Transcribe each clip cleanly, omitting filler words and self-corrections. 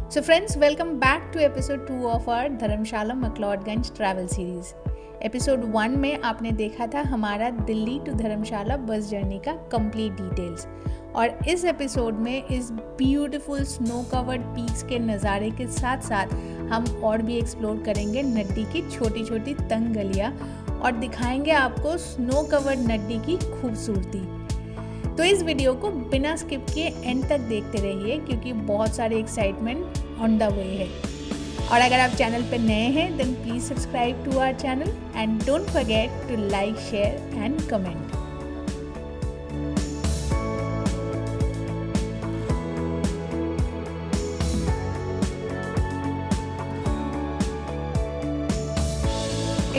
So friends, welcome back to episode 2 of our Dharamshala McLeodganj travel series. Episode 1 में आपने देखा था हमारा Delhi to Dharamshala bus journey का कंप्लीट डिटेल्स, और इस एपिसोड में इस ब्यूटीफुल स्नो कवर्ड पीक्स के नज़ारे के साथ साथ हम और भी एक्सप्लोर करेंगे नड्डी की छोटी छोटी तंग गलियाँ और दिखाएंगे आपको स्नो कवर्ड नड्डी की खूबसूरती। तो इस वीडियो को बिना स्किप किए एंड तक देखते रहिए क्योंकि बहुत सारे एक्साइटमेंट ऑन द वे है। और अगर आप चैनल पर नए हैं then please subscribe to our channel and don't forget to like, share and comment.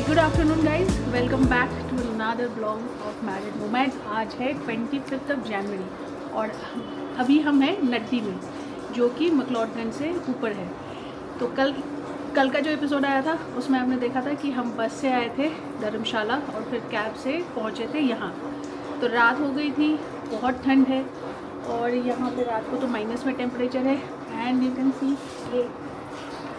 Good afternoon guys, welcome back to another blog of married moment. आज है 25 जनवरी और अभी हम हैं नड्डी में, जो कि मकलॉडगंज से ऊपर है। तो कल का जो एपिसोड आया था उसमें हमने देखा था कि हम बस से आए थे धर्मशाला और फिर कैब से पहुँचे थे यहाँ। तो रात हो गई थी, बहुत ठंड है और यहाँ पे रात को तो माइनस में टेम्परेचर है। एंड यू कैन सी ये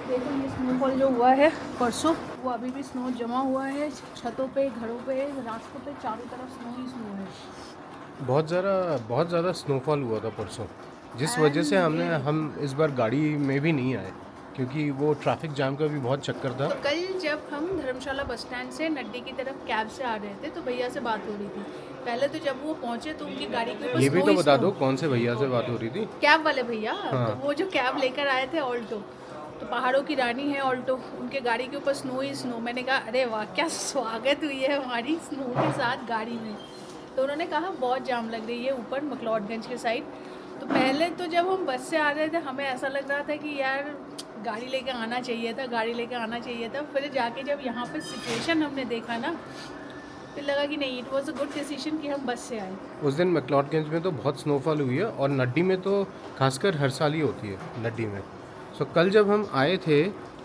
देखो, ये स्नोफॉल जो हुआ है परसों, वो अभी भी स्नो जमा हुआ है छतों पे, घरों पे, रास्तों पे, चारों तरफ स्नो ही स्नो है। बहुत ज़्यादा स्नोफॉल हुआ था परसों, जिस वजह से हम इस बार गाड़ी में भी नहीं आए क्योंकि वो ट्रैफिक जाम का भी बहुत चक्कर था। तो कल जब हम धर्मशाला बस स्टैंड से नड्डी की तरफ कैब से आ रहे थे तो भैया से बात हो रही थी। पहले तो जब वो पहुंचे तो उनकी गाड़ी के ऊपर ये भी तो बता दो कौन से भैया से बात हो रही थी? कैब वाले भैया। हाँ। तो वो जो कैब लेकर आए थे ऑल्टो, तो पहाड़ों की रानी है ऑल्टो, उनके गाड़ी के ऊपर स्नो ही स्नो। मैंने कहा अरे वाह, क्या स्वागत हुई है हमारी स्नो के साथ गाड़ी में। तो उन्होंने कहा बहुत जाम लग रही है ऊपर मकलॉडगंज के साइड। तो पहले तो जब हम बस से आ रहे थे हमें ऐसा लग रहा था कि यार गाड़ी लेके आना चाहिए था। फिर जाके जब यहाँ पे सिचुएशन हमने देखा ना, फिर लगा कि नहीं, it was a good decision कि हम बस से आए। उस दिन मकलॉडगंज में तो बहुत स्नोफॉल हुई है और नड्डी में तो खासकर हर साल ही होती है नड्डी में। सो कल जब हम आए थे,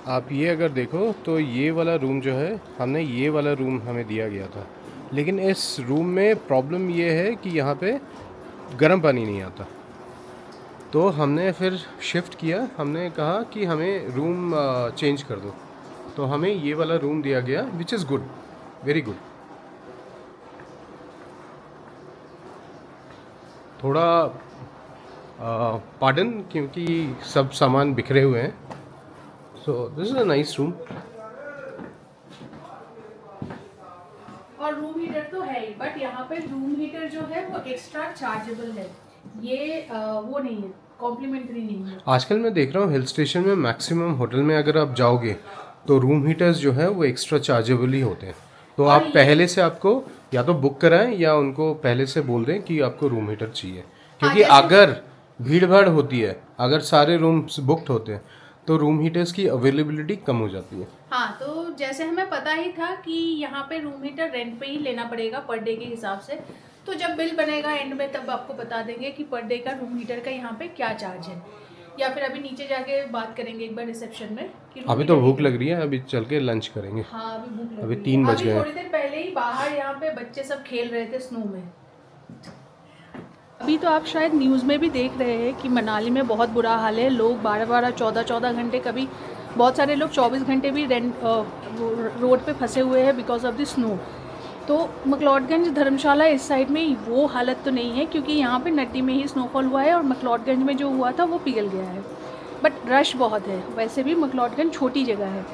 आप ये अगर देखो तो ये वाला रूम जो है, ये वाला रूम हमें दिया गया था, लेकिन इस रूम में प्रॉब्लम ये है कि यहाँ पे गर्म पानी नहीं आता। तो हमने फिर शिफ्ट किया, हमने कहा कि हमें रूम चेंज कर दो, तो हमें ये वाला रूम दिया गया, which is good, very good. थोड़ा पार्डन क्योंकि सब सामान बिखरे हुए हैं। So this is a nice room. और रूम हीटर तो है ही, बट यहाँ पे रूम हीटर जो है वो एक्स्ट्रा चार्जेबल है, ये वो नहीं है, कॉम्प्लीमेंट्री नहीं है। आजकल मैं देख रहा हूँ हिल स्टेशन में मैक्सिमम होटल में अगर आप जाओगे तो रूम हीटर्स जो है वो एक्स्ट्रा चार्जेबल ही होते हैं। तो आप पहले से आपको या तो बुक कराएं या उनको पहले से बोल दें कि आपको रूम हीटर चाहिए, क्योंकि अगर भीड़ भाड़ होती है, अगर सारे रूम्स बुकड होते हैं तो रूम हीटर्स की अवेलेबिलिटी कम हो जाती है। हाँ, तो जैसे हमें पता ही था कि यहाँ पे रूम हीटर रेंट पे ही लेना पड़ेगा पर डे के हिसाब से। तो जब बिल बनेगा एंड में तब आपको बता देंगे कि पर डे का रूम हीटर का यहाँ पे क्या चार्ज है, या फिर अभी नीचे जाके बात करेंगे एक बार रिसेप्शन में कि अभी तो भूख लग रही है, अभी चल के लंच करेंगे। हाँ, अभी भूख लग अभी रही 3 है। बज गए। थोड़ी देर पहले ही बाहर यहाँ पे बच्चे सब खेल रहे थे स्नो में। अभी तो आप शायद न्यूज़ में भी देख रहे हैं कि मनाली में बहुत बुरा हाल है। लोग 12-12, 14-14 घंटे, कभी बहुत सारे लोग 24 घंटे भी रोड पे फंसे हुए हैं बिकॉज ऑफ द स्नो। तो मकलॉडगंज धर्मशाला इस साइड में वो हालत तो नहीं है, क्योंकि यहाँ पे नड्डी में ही स्नोफॉल हुआ है और मकलॉडगंज में जो हुआ था वो पिघल गया है। बट रश बहुत है, वैसे भी मकलॉडगंज छोटी जगह है।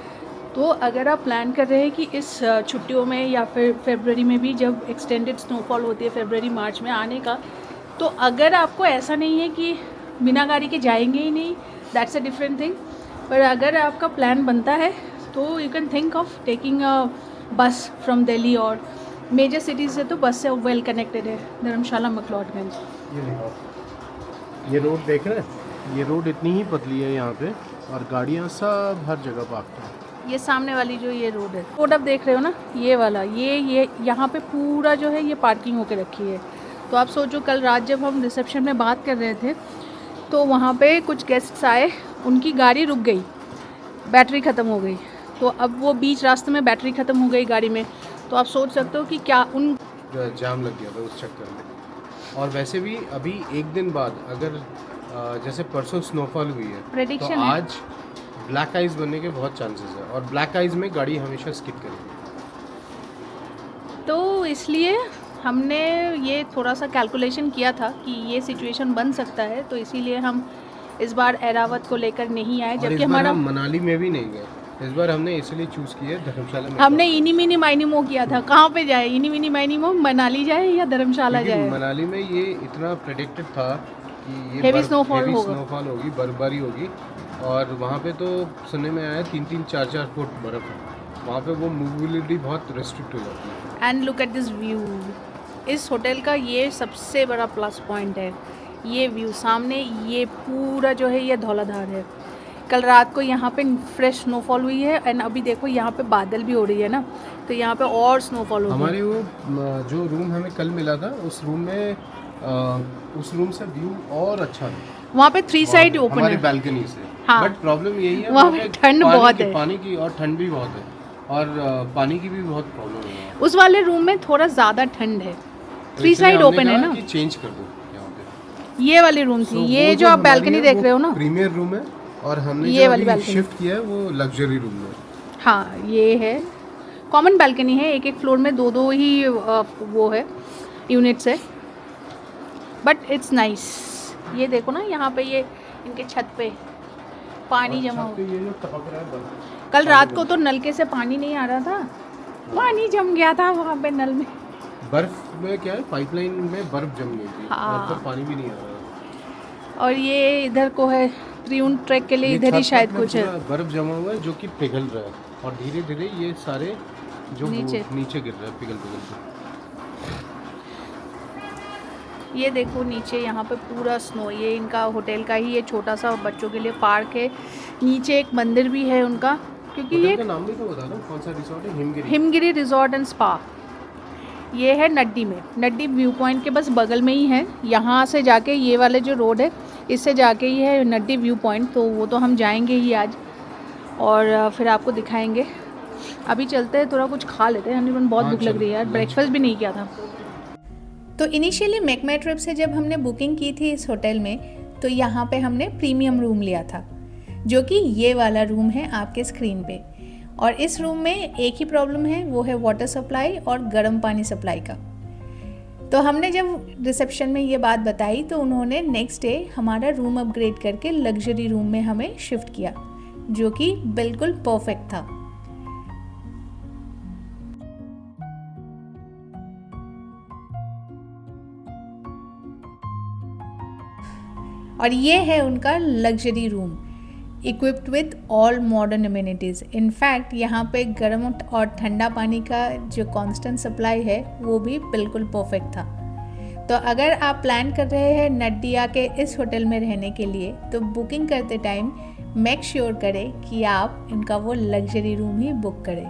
तो अगर आप प्लान कर रहे हैं कि इस छुट्टियों में या फिर फरवरी में भी जब एक्सटेंडेड स्नोफॉल होती है फरवरी मार्च में आने का, तो अगर आपको ऐसा नहीं है कि बिना गाड़ी के जाएंगे ही नहीं, दैट्स अ डिफरेंट थिंग। पर अगर आपका प्लान बनता है तो you can think of taking a बस फ्रॉम दिल्ली और मेजर सिटीज़ से। तो बस से वेल कनेक्टेड है धर्मशाला मकलॉडगंज। ये देखो, ये रोड देख रहे हैं, ये रोड इतनी ही पतली है यहाँ पे और गाड़ियाँ सब हर जगह पार्क हैं। ये सामने वाली जो ये रोड है, रोड आप देख रहे हो ना, ये वाला, ये यहाँ पे पूरा जो है ये पार्किंग होके रखी है। तो आप सोचो, कल रात जब हम रिसेप्शन में बात कर रहे थे तो वहाँ पे कुछ गेस्ट्स आए, उनकी गाड़ी रुक गई, बैटरी ख़त्म हो गई। तो अब वो बीच रास्ते में बैटरी ख़त्म हो गई गाड़ी में, तो आप सोच सकते हो कि क्या जाम लग गया था उस चक्कर में। और वैसे भी अभी एक दिन बाद अगर जैसे परसों स्नोफॉल हुई है, Prediction तो है। आज ब्लैक आइज बनने के बहुत चांसेस है, और ब्लैक आइज में गाड़ी हमेशा स्किड करेगी। तो इसलिए हमने ये थोड़ा सा कैलकुलेशन किया था कि ये सिचुएशन बन सकता है, तो इसीलिए हम इस बार एरावत को लेकर नहीं आए, और जबकि इस बार हमारा हम मनाली में भी नहीं गए, इस बार हमने इसलिए चूज़ किया है धर्मशाला में। हमने इनी मिनी माइनी मो किया था, कहाँ पे जाए, इनी मिनी माइनी मो, मनाली जाए या धर्मशाला क्योंकि जाए। मनाली में ये इतना प्रेडिक्टेड था कि ये हेवी स्नोफॉल हेवी होगा। स्नोफॉल होगी, बर्फबारी होगी, और वहाँ पे तो सुनने में आया 3-3, 4-4 फुट बर्फ़ है वहाँ पे, वो मूवबिलिटी बहुत रेस्ट्रिक्ट हो जाती है। And look at this view. इस होटल का ये सबसे बड़ा प्लस पॉइंट है, ये व्यू। सामने ये पूरा जो है ये धौलाधार है। कल रात को यहाँ पे फ्रेश स्नोफॉल हुई है, एंड अभी देखो यहाँ पे बादल भी हो रही है ना, तो यहाँ पे और स्नोफॉल होगी। हमारे वो जो रूम हमें कल मिला था, उस रूम में उस रूम से व्यू और अच्छा है, वहाँ पे 3 साइड ओपन हमारी है। बैल्कनी से। हाँ। बट प्रॉब्लम यही है, वहाँ पे ठंड पानी बहुत की, है। पानी की और ठंड भी बहुत है, और पानी की भी बहुत प्रॉब्लम है। उस वाले रूम में थोड़ा ज़्यादा ठंड है, तो 3 इसलिए साइड हमने ओपन है कहा ना। कि चेंज कर दो यहाँ पे। ये वाली रूम थी, So, ये वो जो आप हमारी बैल्कनी है, देख वो रहे हो ना, प्रीमियर रूम है, और हमने ये जो वाली अभी balcony। शिफ्ट किया है वो लग्जरी रूम में। हाँ ये है कॉमन बैल्कनी है, एक एक फ्लोर में दो दो ही वो है, यूनिट्स है, बट इट्स नाइस। ये देखो ना यहाँ पे ये इनके छत पे पानी जमा छत हो। पे ये जो टपक रहा है बर्फ, कल रात को तो नलके से पानी नहीं आ रहा था, पानी जम गया था वहाँ पे नल में। बर्फ में क्या है, पाइपलाइन में बर्फ जम गई थी, हाँ। और तो पानी भी नहीं आ रहा। और ये इधर को है त्रिउन ट्रैक के लिए, ये इधर ही छत शायद में कुछ है। पूरा बर्फ जमा हुआ है जो कि पिघल रहा है, और धीरे धीरे ये सारे जो नीचे। नीचे गिर रहा है पिघल पिघल के। ये देखो नीचे यहाँ पे पूरा स्नो, ये इनका होटल का ही ये छोटा सा बच्चों के लिए पार्क है, नीचे एक मंदिर भी है उनका, क्योंकि होटल ये का नाम भी तो बता दो, कौन सा रिसोर्ट है? Himgiri. Himgiri resort and spa. ये है नड्डी में, नड्डी व्यू पॉइंट के बस बगल में ही है। यहाँ से जाके ये वाले जो रोड है इससे जाके ही है नड्डी व्यू पॉइंट, तो वो तो हम जाएंगे ही आज, और फिर आपको दिखाएंगे। अभी चलते हैं, थोड़ा कुछ खा लेते हैं, हमें बहुत हाँ, भूख लग चलो, रही है यार, लंच ब्रेकफास्ट भी नहीं किया था। तो इनिशियली मैकमाई ट्रिप से जब हमने बुकिंग की थी इस होटल में, तो यहाँ पे हमने प्रीमियम रूम लिया था, जो कि ये वाला रूम है आपके स्क्रीन पे। और इस रूम में एक ही प्रॉब्लम है, वो है वाटर सप्लाई और गर्म पानी सप्लाई का। तो हमने जब रिसेप्शन में ये बात बताई तो उन्होंने नेक्स्ट डे हमारा रूम अपग्रेड करके लग्जरी रूम में हमें शिफ्ट किया, जो कि बिल्कुल परफेक्ट था। और ये है उनका luxury room, equipped with all modern amenities. In fact यहाँ पे गर्म और ठंडा पानी का जो कांस्टेंट सप्लाई है वो भी बिल्कुल परफेक्ट था। तो अगर आप प्लान कर रहे हैं नड्डिया के इस होटल में रहने के लिए, तो बुकिंग करते टाइम मेक श्योर करें कि आप इनका वो लग्जरी रूम ही बुक करें।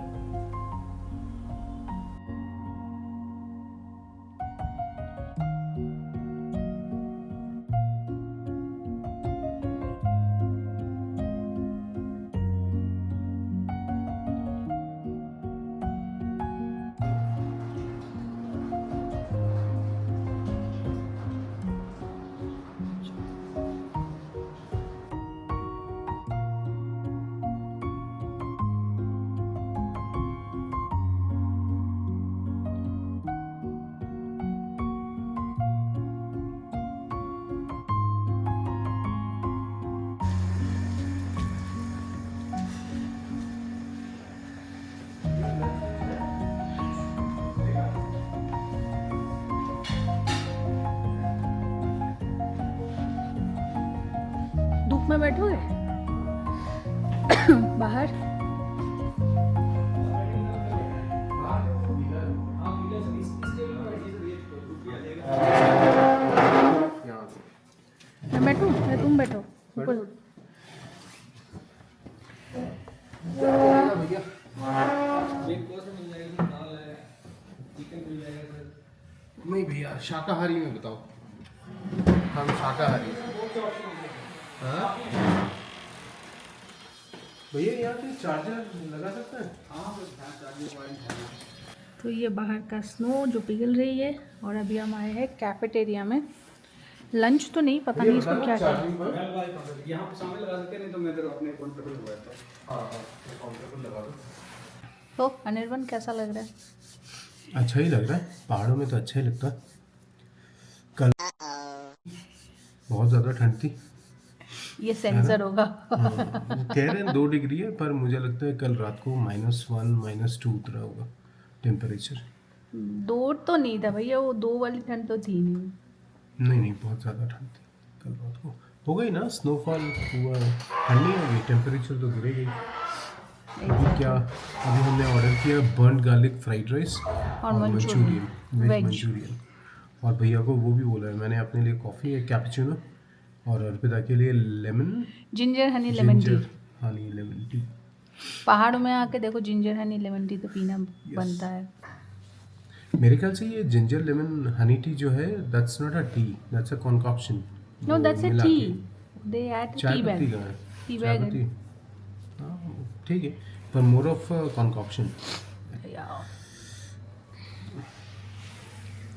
धूप में बैठोगे बाहर? यहाँ पे मैं बैठूं या तुम बैठो? ऊपर। भैया नहीं भैया, शाकाहारी में बताओ, हम शाकाहारी। हाँ भैया, यहाँ पे चार्जर लगा सकते हैं? हाँ चार्जर पॉइंट है। तो ये बाहर का स्नो जो पिघल रही है, और अभी हम आए हैं कैफेटेरिया में। लंच तो नहीं, पता नहीं इसको क्या क्या। यहाँ पे सामने लगा देते, नहीं तो मैं तेरे अपने अकाउंट पे लगा देता हूँ। हाँ काउंटर पर लगा दो। तो अनिर्बन कैसा लग रहा है? अच्छा ही लग रहा है, पहाड़ों में तो अच्छा ही लगता है। कल बहुत ज़्यादा ठंड थी। ये सेंसर होगा। कह रहे हैं 2 डिग्री है, पर मुझे लगता है कल रात को -1 -2 उतरा होगा टेम्परेचर। 2 तो नहीं था भैया, वो 2 वाली ठंड तो थी नहीं। नहीं बहुत ज़्यादा ठंड थी कल रात को। हो गई ना स्नोफॉल, हुआ ठंड नहीं होगी, टेम्परेचर तो गिरेगी। अभी क्या, अभी हमने ऑर्डर किया बर्न गार्लिक फ्राइड राइस और मंचूरियन, वेज मंचूरियन। और भैया को वो भी बोला है मैंने, अपने लिए कॉफ़ी है कैपुचिनो, और अर्पिता के लिए जिंजर हनी लेमन टी। पहाड़ों में आके देखो, जिंजर हनी लेमन टी तो पीना बनता है। मेरे ख्याल से ये जिंजर लेमन हनी टी जो है, that's not a tea, that's a concoction. No, that's a tea, they add chai tea patti bag. का है, टी चाय बैग पत्ती। हाँ ठीक है, पर मोर ऑफ कॉन्कॉक्शन।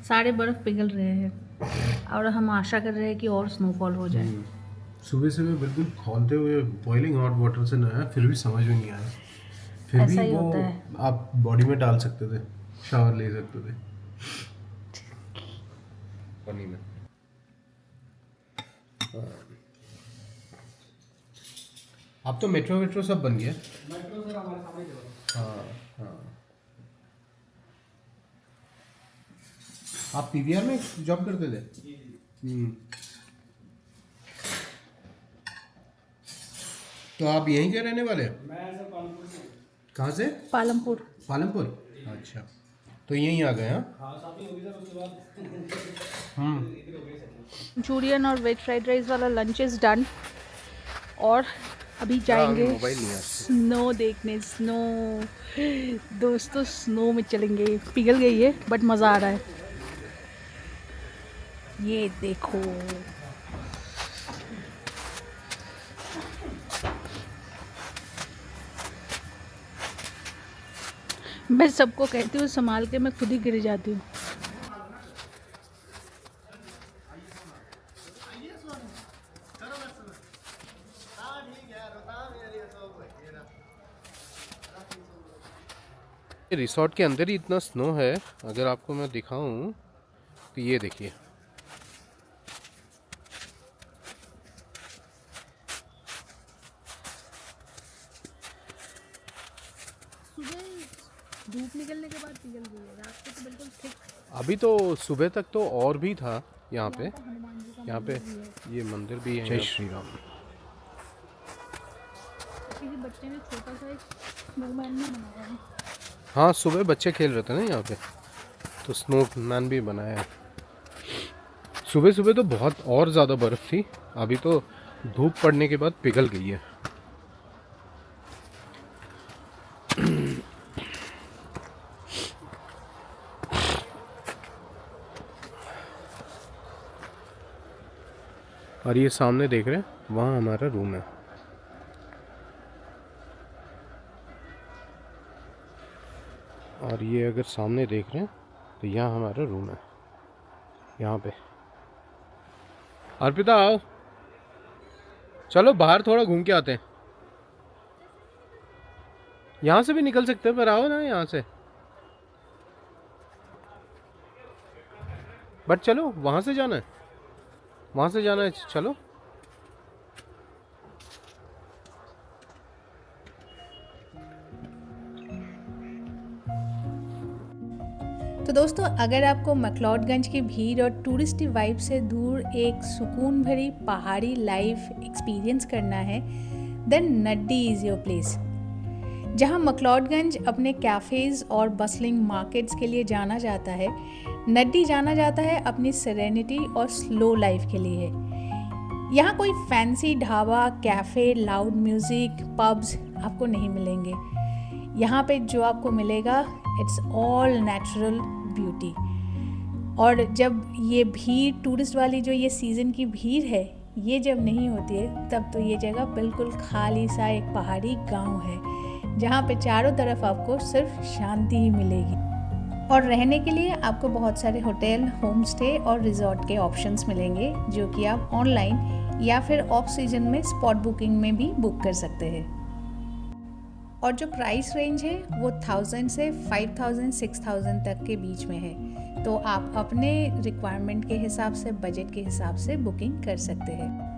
सारे बर्फ पिघल रहे हैं और हम आशा कर रहे हैं कि और स्नोफॉल हो जाए। सुबह सुबह बिल्कुल खौलते हुए बॉइलिंग हॉट वाटर से नहाया, फिर भी समझ में नहीं आया। फिर भी ऐसा ही वो होता है। आप बॉडी में डाल सकते थे, शावर ले सकते थे पानी में। अब तो मेट्रो सब बन गया। मेट्रो सर हमारे सामने चलो। हाँ हाँ। आप पीवीआर में जॉब करते थे? तो आप यहीं के रहने वाले हैं? मैं सर पालमपुर से। कहाँ से? पालमपुर। पालमपुर, अच्छा। तो यहीं आ गए हैं? हाँ शॉपिंग होगी सर, उसके बाद मंचूरियन और वेज फ्राइड राइस वाला लंच इज़ डन, और अभी जाएंगे स्नो देखने। स्नो दोस्तों, स्नो में चलेंगे। पिघल गई है बट मज़ा आ रहा है। ये देखो, मैं सबको कहती हूँ संभाल के, मैं खुद ही गिर जाती हूँ। रिसोर्ट के अंदर ही इतना स्नो है, अगर आपको मैं दिखाऊं तो ये देखिए। धूप निकलने के बाद पिघल गई है, रात को तो बिल्कुल ठीक। अभी तो सुबह तक तो और भी था यहाँ पे। यहाँ पे ये मंदिर भी है। जय श्री राम। किसी बच्चे ने छोटा सा एक स्नोमैन भी बनाया है। हाँ सुबह बच्चे खेल रहे थे ना यहाँ पे, तो स्नोमैन भी बनाया है। सुबह सुबह तो बहुत और ज़्यादा बर्फ़ थी, अभी तो धूप पड़ने के बाद पिघल गई है। और ये सामने देख रहे हैं, वहाँ हमारा रूम है। और ये अगर सामने देख रहे हैं तो यहाँ हमारा रूम है। यहाँ पे अर्पिता आओ, चलो बाहर थोड़ा घूम के आते हैं। यहाँ से भी निकल सकते हैं, पर आओ ना यहाँ से। बट चलो, वहाँ से जाना है, वहाँ से जाना है, चलो। तो दोस्तों, अगर आपको मैक्लोडगंज की भीड़ और टूरिस्टी वाइब से दूर एक सुकून भरी पहाड़ी लाइफ एक्सपीरियंस करना है, then Naddi is your place. जहां मैक्लोडगंज अपने कैफ़ेज़ और बसलिंग मार्केट्स के लिए जाना जाता है, नड्डी जाना जाता है अपनी सेरेनिटी और स्लो लाइफ के लिए। यहाँ कोई fancy dhaba, cafe, loud music, pubs आपको नहीं मिलेंगे। यहाँ पे जो आपको मिलेगा, इट्स ऑल नेचुरल ब्यूटी। और जब ये भीड़, टूरिस्ट वाली जो ये सीज़न की भीड़ है, ये जब नहीं होती है, तब तो ये जगह बिल्कुल खाली सा एक पहाड़ी गांव है, जहाँ पे चारों तरफ आपको सिर्फ शांति ही मिलेगी। और रहने के लिए आपको बहुत सारे होटल, होम स्टे और रिजॉर्ट के ऑप्शंस मिलेंगे, जो कि आप ऑनलाइन या फिर ऑफ सीजन में स्पॉट बुकिंग में भी बुक कर सकते हैं। और जो प्राइस रेंज है वो 1000 से 5000 6000 तक के बीच में है, तो आप अपने रिक्वायरमेंट के हिसाब से, बजट के हिसाब से बुकिंग कर सकते हैं।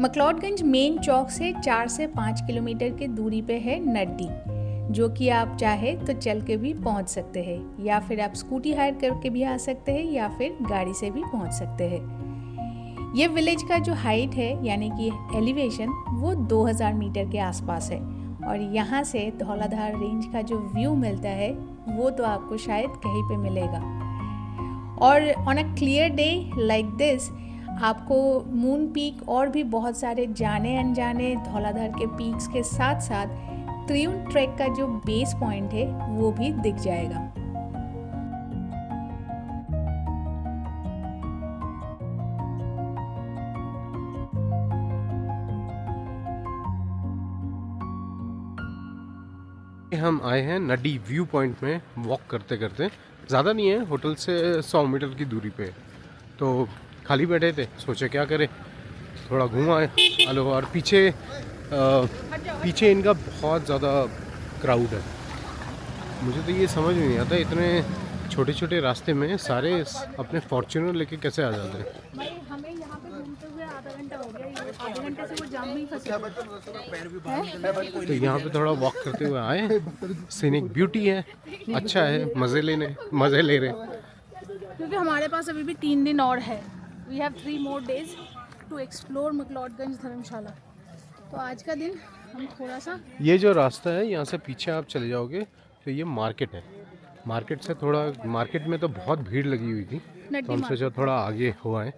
मकलॉडगंज मेन चौक से 4 से 5 किलोमीटर की दूरी पे है नड्डी, जो कि आप चाहे तो चल के भी पहुंच सकते हैं, या फिर आप स्कूटी हायर करके भी आ सकते हैं, या फिर गाड़ी से भी पहुंच सकते हैं। ये विलेज का जो हाइट है यानी कि एलिवेशन वो 2000 मीटर के आसपास है, और यहाँ से धौलाधार रेंज का जो व्यू मिलता है वो तो आपको शायद कहीं पे मिलेगा। और on a clear day like this आपको मून पीक और भी बहुत सारे जाने अनजाने धौलाधार के पीक्स के साथ साथ त्रिउन ट्रैक का जो बेस पॉइंट है वो भी दिख जाएगा। हम आए हैं नड्डी व्यू पॉइंट में वॉक करते करते। ज़्यादा नहीं है, होटल से 100 मीटर की दूरी पे। तो खाली बैठे थे, सोचे क्या करें, थोड़ा घूम आए। हेलो। और पीछे इनका बहुत ज़्यादा क्राउड है। मुझे तो ये समझ में नहीं आता, इतने छोटे छोटे रास्ते में सारे अपने फॉर्च्यूनर लेके कैसे आ जाते हैं। भाई हमें यहाँ पे घूमते हुए आधा घंटा हो गया, आधे घंटे से वो जाम में ही फंसे हैं। तो यहाँ पे थोड़ा वॉक करते हुए आए। सीनिक ब्यूटी है, अच्छा है, मज़े ले रहे। क्योंकि हमारे पास अभी भी 3 दिन और है। We have 3 more days to explore McLeodganj Dharamshala. तो आज का दिन हम थोड़ा सा, ये जो रास्ता है यहाँ से पीछे आप चले जाओगे तो ये मार्केट है। मार्केट से थोड़ा, मार्केट में तो बहुत भीड़ लगी हुई थी, तो हम सोचा थोड़ा आगे हुआ है।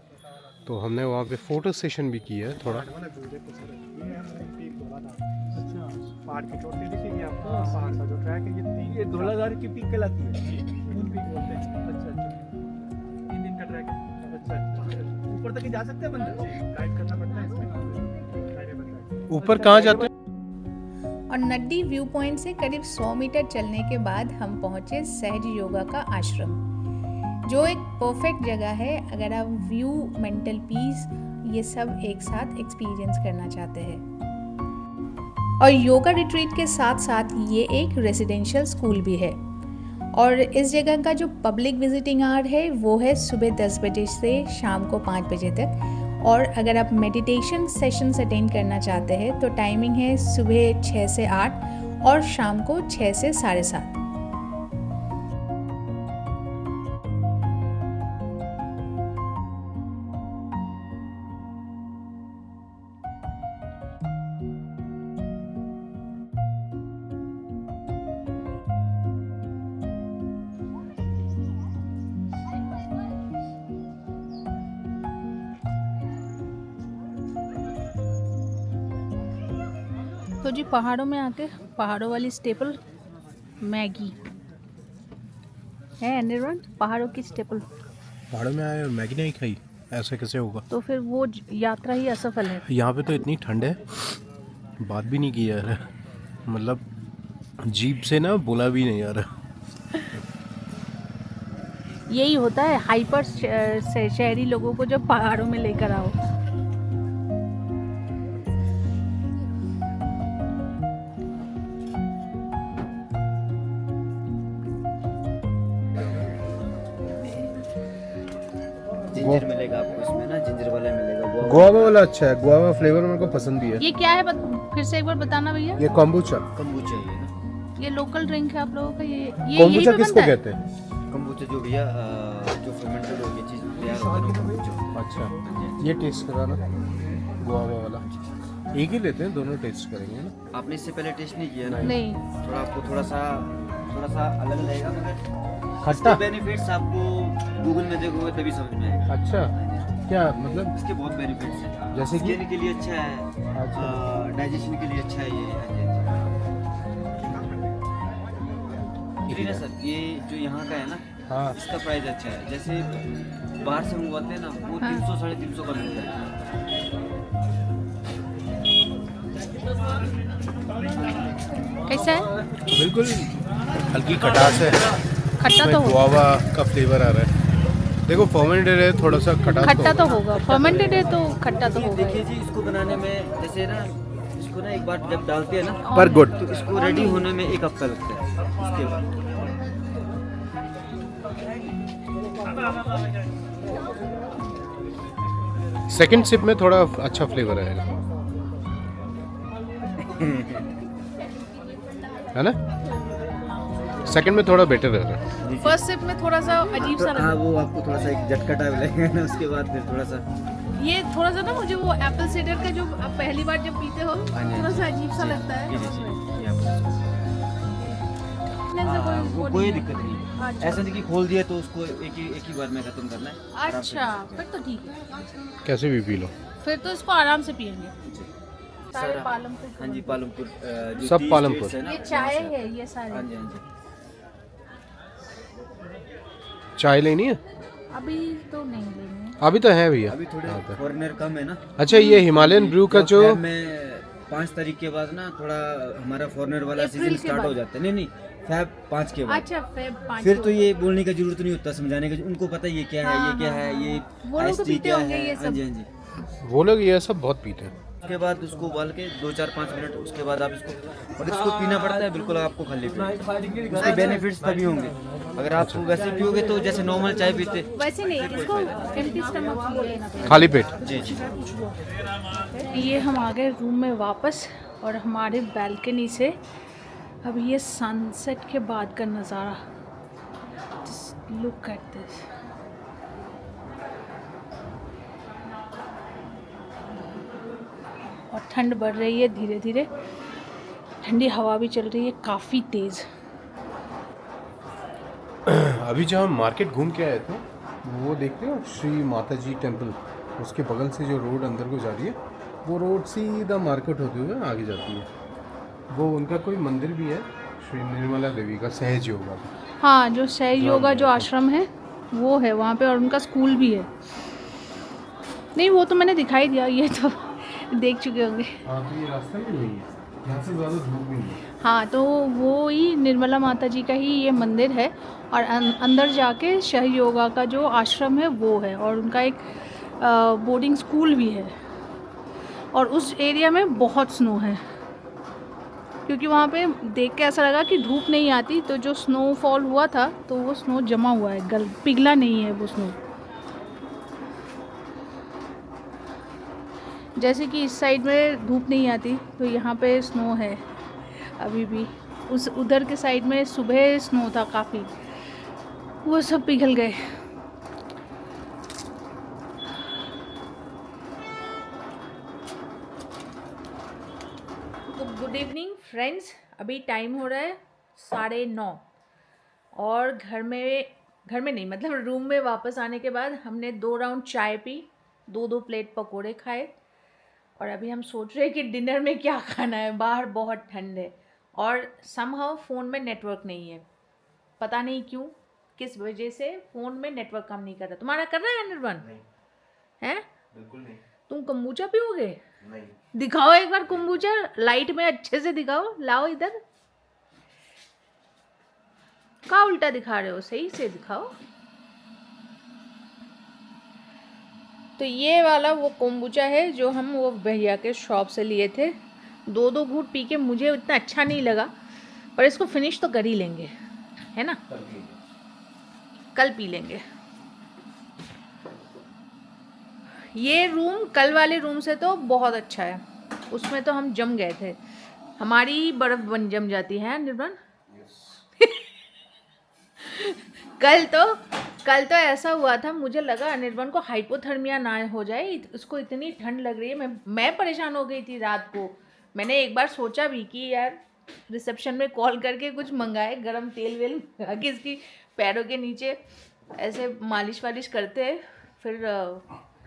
तो हमने वहाँ पे फ़ोटो सेशन भी किया है थोड़ा। पहाड़ की चोटी दिखेगी आपको, पहाड़ का जो ट्रैक है ये धौलाधार की पीक कहलाती है, मून पीक बोलते हैं। अच्छा 3 दिन का ट्रैक है। अच्छा ऊपर तक ही जा सकते हैं बंदे, गाइड करना पड़ता है इसमें। ऊपर कहाँ जाते हैं? और नड्डी व्यू पॉइंट से करीब 100 मीटर चलने के बाद हम पहुंचे सहज योगा का आश्रम, जो एक परफेक्ट जगह है अगर आप व्यू, मेंटल पीस ये सब एक साथ एक्सपीरियंस करना चाहते हैं। और योगा रिट्रीट के साथ साथ ये एक रेजिडेंशियल स्कूल भी है। और इस जगह का जो पब्लिक विजिटिंग आवर है वो है सुबह 10 बजे से शाम को 5 बजे तक। और अगर आप मेडिटेशन सेशंस अटेंड करना चाहते हैं तो टाइमिंग है सुबह 6 से 8 और शाम को 6 से 7:30। तो जी पहाड़ों में आके पहाड़ों वाली स्टेपल मैगी है अनिर्बाण, पहाड़ों की स्टेपल। पहाड़ों में आए और मैगी नहीं खाई, ऐसे कैसे होगा? तो फिर वो यात्रा ही असफल है। यहाँ पे तो इतनी ठंड है, बात भी नहीं की यार, मतलब जीप से ना बोला भी नहीं यार। यही होता है हाइपर शहरी लोगों को जब पहाड़ों में लेकर आओ। जिंजर मिलेगा आपको इसमें ना, जिंजर वाला मिलेगा। गुआवा वाला अच्छा है, गुआवा फ्लेवर मेरे को पसंद भी है। ये क्या है फिर से एक बार बताना भैया। ये कॉम्बूचा। कम्बूचा ये ना, ये लोकल ड्रिंक है आप लोगों का। ये कॉम्बूचा किसको कहते हैं? कम्बूचा जो भैया जो फर्मेंटेड हो गई चीज तैयार होता है ना, कम्बूचा। अच्छा, ये टेस्ट कराना, गुआवा वाला। एक ही लेते हैं, दोनों टेस्ट करेंगे ना। आपने इससे पहले टेस्ट नहीं किया ना? नहीं, थोड़ा आपको थोड़ा सा अलग लगेगा, मगर खट्टा बेनिफिट्स आपको गूगल में देखोगे तभी समझ में आएगा। अच्छा, क्या मतलब? इसके बहुत बेनिफिट्स हैं, जैसे कि स्किन के लिए अच्छा है, डाइजेशन के लिए अच्छा है ये। ना सर, ये जो यहाँ का है ना, हाँ, इसका प्राइस अच्छा है। जैसे बाहर से मंगवाते हैं ना, वो 300-350 का मिलता है। कैसा है? बिल्कुल हल्की खटास है, खट्टा तो होगा, गुआवा का फ्लेवर आ रहा है। देखो फर्मेंटेड है, थोड़ा सा खट्टा तो होगा, फर्मेंटेड है तो खट्टा तो होगा देखिए ही। जी, इसको बनाने में जैसे ना, इसको ना एक बार जब डालते हैं ना, पर गुड। तो इसको रेडी होने में 1 हफ्ता लगता है। उसके बाद सेकंड सिप में थोड़ा अच्छा फ्लेवर आएगा, है ना? सेकंड में थोड़ा बेटर है। फर्स्ट सिप में थोड़ा सा अजीब सा हाँ, लगा, वो आपको थोड़ा सा एक झटका टाइप लगेगा ना, उसके बाद फिर थोड़ा सा ये थोड़ा सा ना मुझे वो एप्पल साइडर का जो आप पहली बार जब पीते हो हाँ जी, थोड़ा सा अजीब सा जी, लगता है। जी, जी, जी, ये आपको- इतने से हाँ, वो कोई नहीं है। दिक्कत नहीं है। अच्छा। ऐसा नहीं कि खोल दिया तो उसको एक ही बार में खत्म करना है। आराम से। अच्छा, फिर तो ठीक है, कैसे भी पी लो। फिर तो इसको आराम से पियेंगे। सारे सारा- पालमपुर हाँ जी, पालमपुर जो सब 30 पालमपुर। states है ना, ये चाय यहाँ से- है, ये सारे हाँ जी, हाँ जी। चाय लेनी है? अभी तो नहीं लेंगे। अभी तो है भैया। अभी थोड़े हाँ, तो। फॉरेनर कम है ना। अच्छा, ये हिमालयन ब्रू का जो फैब में 5 तारीख के बाद ना थोड़ा हमारा फॉरेनर वाला अप्रैल सीजन के स्टार्ट हो बाद। जाता है। नहीं नहीं, फैब 5 के बाद। अच्छा, फेब 5 फिर तो ये बोलने का जरूरत नहीं होता, समझाने का, उनको पता है ये क्या है, हाँ, ये क्या हाँ, है, हाँ। ये वो लोग तो आइस टी पीते क्या होंगे है। ये हाँ सब। जी, हाँ जी। वो लोग ये सब बहुत पीते हैं। उसके बाद उसको उबाल के 2 4 5 मिनट, उसके बाद आप इसको, और इसको पीना पड़ता है बिल्कुल आपको खाली पेट। उसके बेनिफिट्स तभी होंगे। अगर आप वैसे पियोगे तो जैसे नॉर्मल चाय पीते। वैसे नहीं, इसको एम्प्टी स्टमक पिए। खाली पेट। जी जी। ये हम आ गए रूम में वापस, और हमारे बालकनी से अब ये सनसेट के बाद का नज़ारा, लुक एट दिस। और ठंड बढ़ रही है धीरे धीरे, ठंडी हवा भी चल रही है काफ़ी तेज़। अभी जब हम मार्केट घूम के आए थे, वो देखते हो श्री माता जी टेम्पल, उसके बगल से जो रोड अंदर को जा रही है, वो रोड सीधा मार्केट होते हुए आगे जाती है। वो उनका कोई मंदिर भी है, श्री निर्मला देवी का, सहज योगा का। हाँ, जो सहज योगा जो आश्रम है वो है वहाँ पे, और उनका स्कूल भी है। नहीं, वो तो मैंने दिखाई दिया, ये तो देख चुके होंगे। हाँ, तो ये रास्ता भी वही है, यहाँ से ज़्यादा धूप भी नहीं है। हाँ, तो वो ही निर्मला माता जी का ही ये मंदिर है, और अंदर जाके सहज योगा का जो आश्रम है वो है, और उनका एक बोर्डिंग स्कूल भी है। और उस एरिया में बहुत स्नो है, क्योंकि वहाँ पे देख के ऐसा लगा कि धूप नहीं आती, तो जो स्नोफॉल हुआ था तो वो स्नो जमा हुआ है, पिघला नहीं है वो स्नो। जैसे कि इस साइड में धूप नहीं आती, तो यहाँ पे स्नो है अभी भी। उस उधर के साइड में सुबह स्नो था काफ़ी, वो सब पिघल गए। तो गुड इवनिंग फ्रेंड्स, अभी टाइम हो रहा है 9:30, और घर में नहीं, मतलब रूम में वापस आने के बाद हमने 2 राउंड चाय पी, 2 प्लेट पकोड़े खाए, और अभी हम सोच रहे हैं कि डिनर में क्या खाना है। बाहर बहुत ठंड है, और समहाउ फ़ोन में नेटवर्क नहीं है, पता नहीं क्यों, किस वजह से फ़ोन में नेटवर्क काम नहीं कर रहा। तुम्हारा कर रहा है निर्वन? हैं? बिल्कुल नहीं। तुम कम्बूचा पियोगे? नहीं। दिखाओ एक बार कम्बूचा, लाइट में अच्छे से दिखाओ, लाओ इधर। क्या उल्टा दिखा रहे हो, सही से दिखाओ। तो ये वाला वो कोम्बुचा है जो हम वो भैया के शॉप से लिए थे। 2 घूंट पी के मुझे इतना अच्छा नहीं लगा, पर इसको फिनिश तो कर ही लेंगे, है ना? कल पी लेंगे। ये रूम कल वाले रूम से तो बहुत अच्छा है, उसमें तो हम जम गए थे, हमारी बर्फ बन जम जाती है निर्मल। कल तो ऐसा हुआ था, मुझे लगा अनिर्बन को हाइपोथर्मिया ना हो जाए, उसको इतनी ठंड लग रही है। मैं परेशान हो गई थी रात को। मैंने एक बार सोचा भी कि यार रिसेप्शन में कॉल करके कुछ मंगाए, गरम तेल वेल कि इसकी पैरों के नीचे ऐसे मालिश वालिश करते हैं, फिर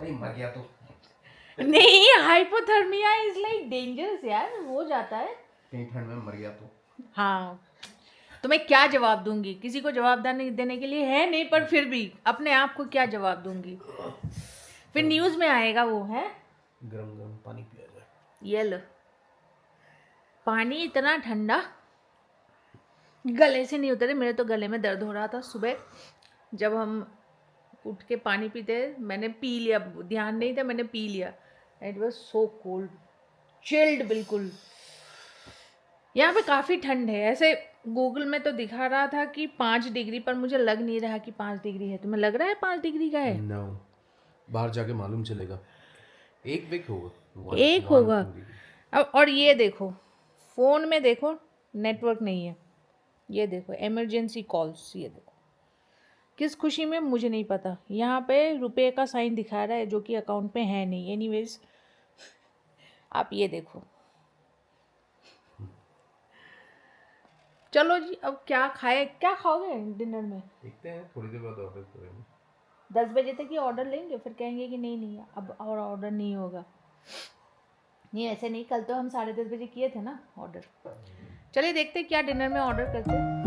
नहीं मर गया तो नहीं, हाइपोथर्मिया इज लाइक डेंजरस यार, हो जाता है कहीं ठंड में मर गया तो। हाँ, तो मैं क्या जवाब दूंगी, किसी को जवाब देने के लिए है नहीं, पर फिर भी अपने आप को क्या जवाब दूंगी, फिर न्यूज़ में आएगा वो है। गरम गरम पानी पिया जाए। ये लो, पानी इतना ठंडा, गले से नहीं उतरे, मेरे तो गले में दर्द हो रहा था सुबह जब हम उठ के पानी पीते। मैंने पी लिया, ध्यान नहीं था, मैंने पी लिया। It was so cold, chilled बिल्कुल। यहाँ पे काफ़ी ठंड है। ऐसे गूगल में तो दिखा रहा था कि 5 डिग्री, पर मुझे लग नहीं रहा कि 5 डिग्री है। तुम्हें लग रहा है 5 डिग्री का है? नो, बाहर जाके मालूम चलेगा। एक वीक होगा, एक होगा। अब और ये देखो, फ़ोन में देखो नेटवर्क नहीं है। ये देखो इमरजेंसी कॉल्स, ये देखो किस खुशी में मुझे नहीं पता। यहाँ पे रुपए का साइन दिखा रहा है जो कि अकाउंट में है नहीं। एनीवेज आप ये देखो। चलो जी, अब क्या खाए, क्या खाओगे डिनर में? देखते हैं, थोड़ी देर बाद ऑर्डर करेंगे। 10 बजे तक ही ऑर्डर लेंगे, फिर कहेंगे कि नहीं नहीं अब और ऑर्डर नहीं होगा। नहीं ऐसे नहीं, कल तो हम 10:30 बजे किए थे ना ऑर्डर। चलिए देखते हैं क्या डिनर में ऑर्डर करते हैं।